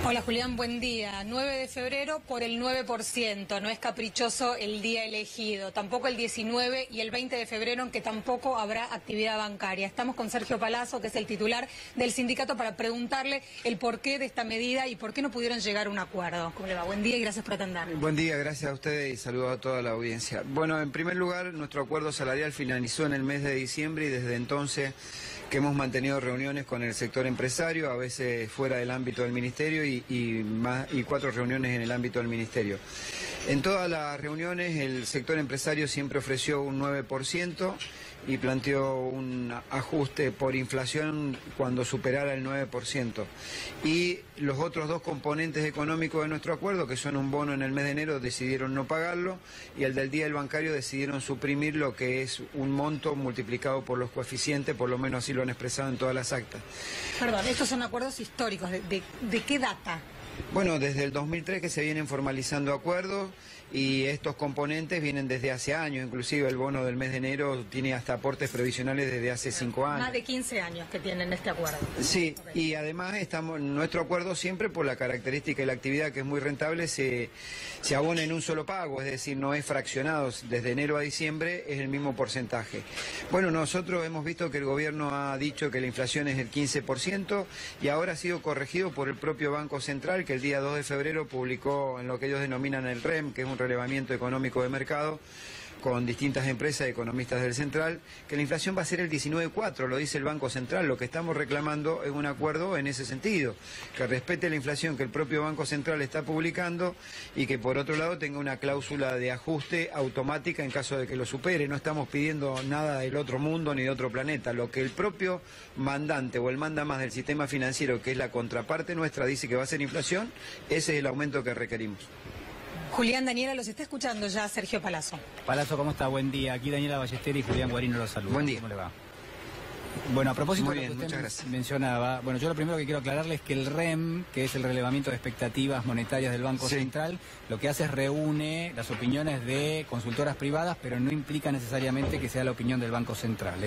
Hola Julián, buen día. 9 de febrero por el 9%, no es caprichoso el día elegido, tampoco el 19 y el 20 de febrero en que tampoco habrá actividad bancaria. Estamos con Sergio Palazzo, que es el titular del sindicato, para preguntarle el porqué de esta medida y por qué no pudieron llegar a un acuerdo. ¿Cómo le va? Buen día y gracias por atenderme. Buen día, gracias a ustedes y saludos a toda la audiencia. Bueno, en primer lugar, nuestro acuerdo salarial finalizó en el mes de diciembre y desde entonces que hemos mantenido reuniones con el sector empresario, a veces fuera del ámbito del ministerio y 4 reuniones en el ámbito del ministerio. En todas las reuniones el sector empresario siempre ofreció un 9% y planteó un ajuste por inflación cuando superara el 9%. Y los otros 2 componentes económicos de nuestro acuerdo, que son un bono en el mes de enero, decidieron no pagarlo, y el del día del bancario decidieron suprimir lo que es un monto multiplicado por los coeficientes, por lo menos así lo han expresado en todas las actas. Perdón, estos son acuerdos históricos. ¿De qué data? Bueno, desde el 2003 que se vienen formalizando acuerdos y estos componentes vienen desde hace años, inclusive el bono del mes de enero tiene hasta aportes previsionales desde hace 5 años. Más de 15 años que tienen este acuerdo. Sí, y además nuestro acuerdo siempre por la característica de la actividad que es muy rentable se abona en un solo pago, es decir, no es fraccionado, desde enero a diciembre es el mismo porcentaje. Bueno, nosotros hemos visto que el gobierno ha dicho que la inflación es el 15% y ahora ha sido corregido por el propio Banco Central, que el día 2 de febrero publicó en lo que ellos denominan el REM, que es un relevamiento económico de mercado, con distintas empresas y economistas del Central, que la inflación va a ser el 19,4, lo dice el Banco Central. Lo que estamos reclamando es un acuerdo en ese sentido, que respete la inflación que el propio Banco Central está publicando y que por otro lado tenga una cláusula de ajuste automática en caso de que lo supere. No estamos pidiendo nada del otro mundo ni de otro planeta. Lo que el propio mandante o el manda más del sistema financiero, que es la contraparte nuestra, dice que va a ser inflación, ese es el aumento que requerimos. Julián, Daniela, los está escuchando ya Sergio Palazzo. Palazzo, ¿cómo está? Buen día. Aquí Daniela Ballester y Julián Guarino los saludan. Buen día. ¿Cómo le va? Bueno, a propósito Muy de lo bien, que muchas usted gracias. mencionaba, bueno, yo lo primero que quiero aclararle es que el REM, que es el relevamiento de expectativas monetarias del Banco Sí. Central, lo que hace es reúne las opiniones de consultoras privadas, pero no implica necesariamente que sea la opinión del Banco Central.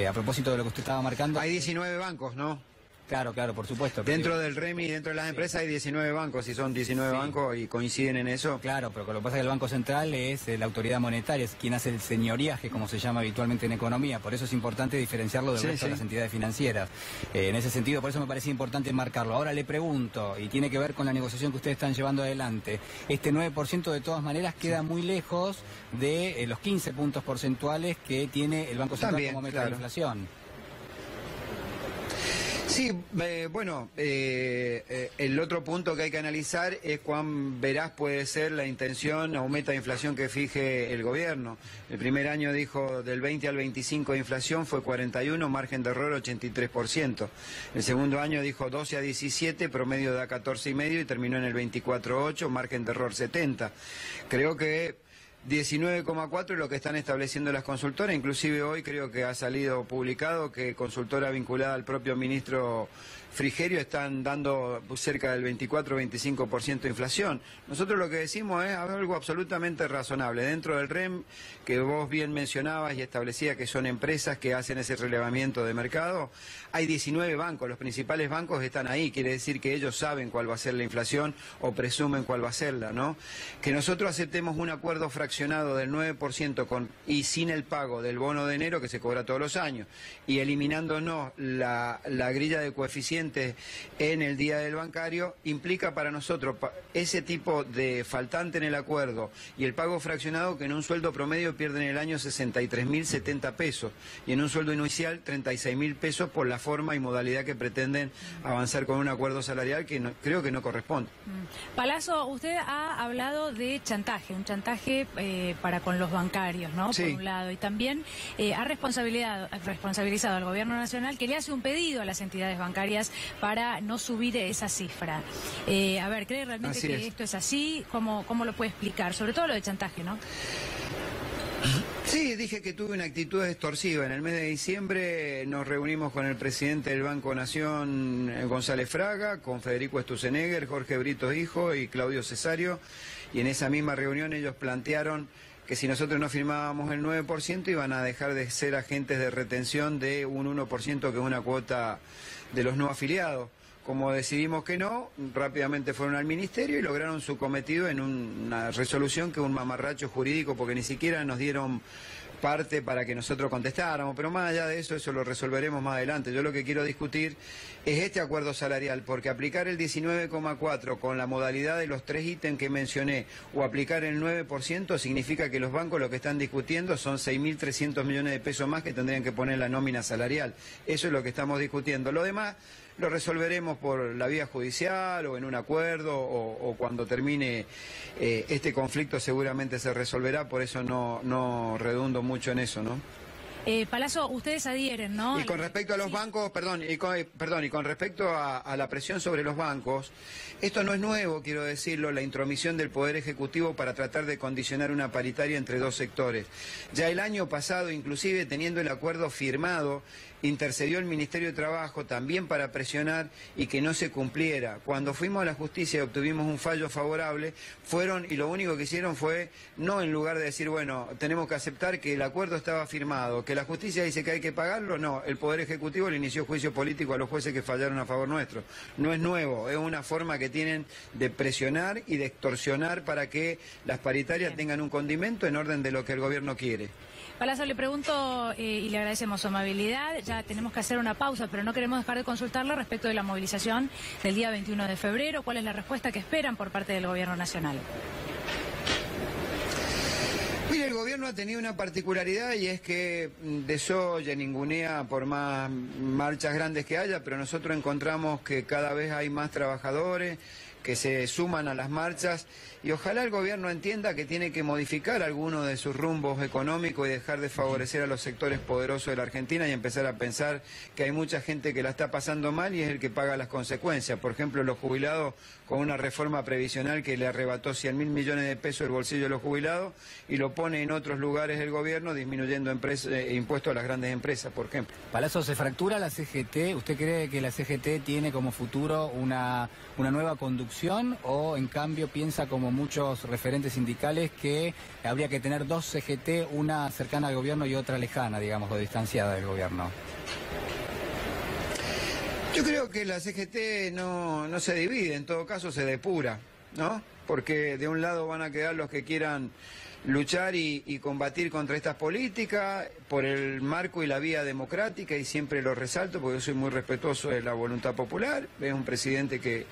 A propósito de lo que usted estaba marcando... Hay 19 bancos, ¿no? Claro, por supuesto. Dentro del REMI y dentro de las empresas hay 19 bancos, si son 19 bancos y coinciden en eso. Claro, pero lo que pasa es que el Banco Central es la autoridad monetaria, es quien hace el señoriaje, como se llama habitualmente en economía. Por eso es importante diferenciarlo del resto de las entidades financieras. En ese sentido, por eso me parecía importante marcarlo. Ahora le pregunto, y tiene que ver con la negociación que ustedes están llevando adelante, este 9% de todas maneras queda muy lejos de los 15 puntos porcentuales que tiene el Banco Central También, como meta claro. de inflación. Sí, bueno, el otro punto que hay que analizar es cuán veraz puede ser la intención o meta de inflación que fije el gobierno. El primer año dijo del 20 al 25 de inflación, fue 41, margen de error 83%. El segundo año dijo 12 a 17, promedio da 14,5 y terminó en el 24,8, margen de error 70. Creo que 19,4 es lo que están estableciendo las consultoras, inclusive hoy creo que ha salido publicado que consultora vinculada al propio ministro Frigerio están dando cerca del 24-25% de inflación. Nosotros lo que decimos es algo absolutamente razonable. Dentro del REM, que vos bien mencionabas y establecía que son empresas que hacen ese relevamiento de mercado, hay 19 bancos, los principales bancos están ahí, quiere decir que ellos saben cuál va a ser la inflación o presumen cuál va a serla, ¿no? Que nosotros aceptemos un acuerdo fraccionado del 9% y sin el pago del bono de enero que se cobra todos los años y eliminándonos la grilla de coeficientes en el día del bancario, implica para nosotros ese tipo de faltante en el acuerdo y el pago fraccionado, que en un sueldo promedio pierden en el año 63.070 pesos y en un sueldo inicial 36.000 pesos por la forma y modalidad que pretenden avanzar con un acuerdo salarial que creo que no corresponde. Palazzo, usted ha hablado de chantaje, un chantaje para con los bancarios, ¿no? Sí. Por un lado, y también ha responsabilizado al Gobierno Nacional, que le hace un pedido a las entidades bancarias para no subir esa cifra. A ver, ¿cree realmente Así que es. esto es así? ¿Cómo lo puede explicar? Sobre todo lo de chantaje, ¿no? Sí, dije que tuve una actitud extorsiva. En el mes de diciembre nos reunimos con el presidente del Banco Nación, González Fraga, con Federico Sturzenegger, Jorge Britos Hijo y Claudio Cesario, y en esa misma reunión ellos plantearon que si nosotros no firmábamos el 9% iban a dejar de ser agentes de retención de un 1%, que es una cuota de los no afiliados. como decidimos que no, rápidamente fueron al ministerio y lograron su cometido en una resolución que es un mamarracho jurídico, porque ni siquiera nos dieron parte para que nosotros contestáramos, pero más allá de eso, eso lo resolveremos más adelante. Yo lo que quiero discutir es este acuerdo salarial, porque aplicar el 19,4 con la modalidad de los 3 ítems que mencioné, o aplicar el 9%, significa que los bancos lo que están discutiendo son 6.300 millones de pesos más que tendrían que poner en la nómina salarial. Eso es lo que estamos discutiendo. Lo demás lo resolveremos por la vía judicial o en un acuerdo o cuando termine este conflicto seguramente se resolverá, por eso no redundo mucho en eso, ¿no? Palazzo, ustedes adhieren, ¿no? Y con respecto a los bancos, y con respecto a la presión sobre los bancos, esto no es nuevo, quiero decirlo, la intromisión del Poder Ejecutivo para tratar de condicionar una paritaria entre dos sectores. Ya el año pasado, inclusive teniendo el acuerdo firmado, intercedió el Ministerio de Trabajo también para presionar y que no se cumpliera. Cuando fuimos a la justicia y obtuvimos un fallo favorable, fueron y lo único que hicieron fue, no en lugar de decir, bueno, tenemos que aceptar que el acuerdo estaba firmado, que la justicia dice que hay que pagarlo, no, el Poder Ejecutivo le inició juicio político a los jueces que fallaron a favor nuestro. No es nuevo, es una forma que tienen de presionar y de extorsionar para que las paritarias tengan un condimento en orden de lo que el gobierno quiere. Palazzo, le pregunto y le agradecemos su amabilidad. Ya tenemos que hacer una pausa, pero no queremos dejar de consultarlo respecto de la movilización del día 21 de febrero. ¿Cuál es la respuesta que esperan por parte del Gobierno Nacional? Mire, el gobierno ha tenido una particularidad y es que desoye, ningunea por más marchas grandes que haya, pero nosotros encontramos que cada vez hay más trabajadores que se suman a las marchas y ojalá el gobierno entienda que tiene que modificar algunos de sus rumbos económicos y dejar de favorecer a los sectores poderosos de la Argentina y empezar a pensar que hay mucha gente que la está pasando mal y es el que paga las consecuencias. Por ejemplo, los jubilados con una reforma previsional que le arrebató 100.000 millones de pesos del bolsillo de los jubilados y lo pone en otros lugares el gobierno disminuyendo impuestos a las grandes empresas, por ejemplo. Palazzo, ¿se fractura la CGT? ¿Usted cree que la CGT tiene como futuro una nueva conducción o en cambio piensa como muchos referentes sindicales que habría que tener dos CGT, una cercana al gobierno y otra lejana, digamos, o distanciada del gobierno? Yo creo que la CGT no se divide, en todo caso se depura, ¿no? Porque de un lado van a quedar los que quieran luchar y combatir contra estas políticas por el marco y la vía democrática, y siempre lo resalto porque yo soy muy respetuoso de la voluntad popular. Es un presidente que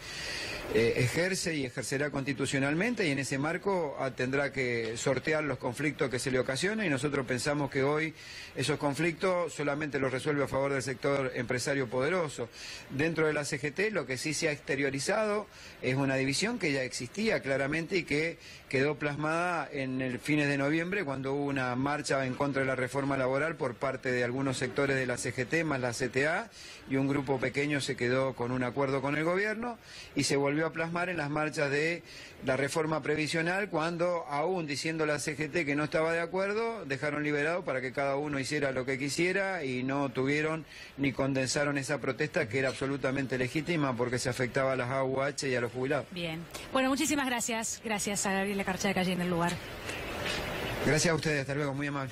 ejerce y ejercerá constitucionalmente y en ese marco tendrá que sortear los conflictos que se le ocasionan, y nosotros pensamos que hoy esos conflictos solamente los resuelve a favor del sector empresario poderoso. Dentro de la CGT lo que sí se ha exteriorizado es una división que ya existía claramente y que quedó plasmada en el fines de noviembre cuando hubo una marcha en contra de la reforma laboral por parte de algunos sectores de la CGT más la CTA, y un grupo pequeño se quedó con un acuerdo con el gobierno y se volvió a plasmar en las marchas de la reforma previsional cuando, aún diciendo la CGT que no estaba de acuerdo, dejaron liberado para que cada uno hiciera lo que quisiera y no tuvieron ni condensaron esa protesta que era absolutamente legítima porque se afectaba a las AUH y a los jubilados. Bien. Bueno, muchísimas gracias. Gracias a Gabriela Carchá de Calle en el lugar. Gracias a ustedes, hasta luego, muy amable.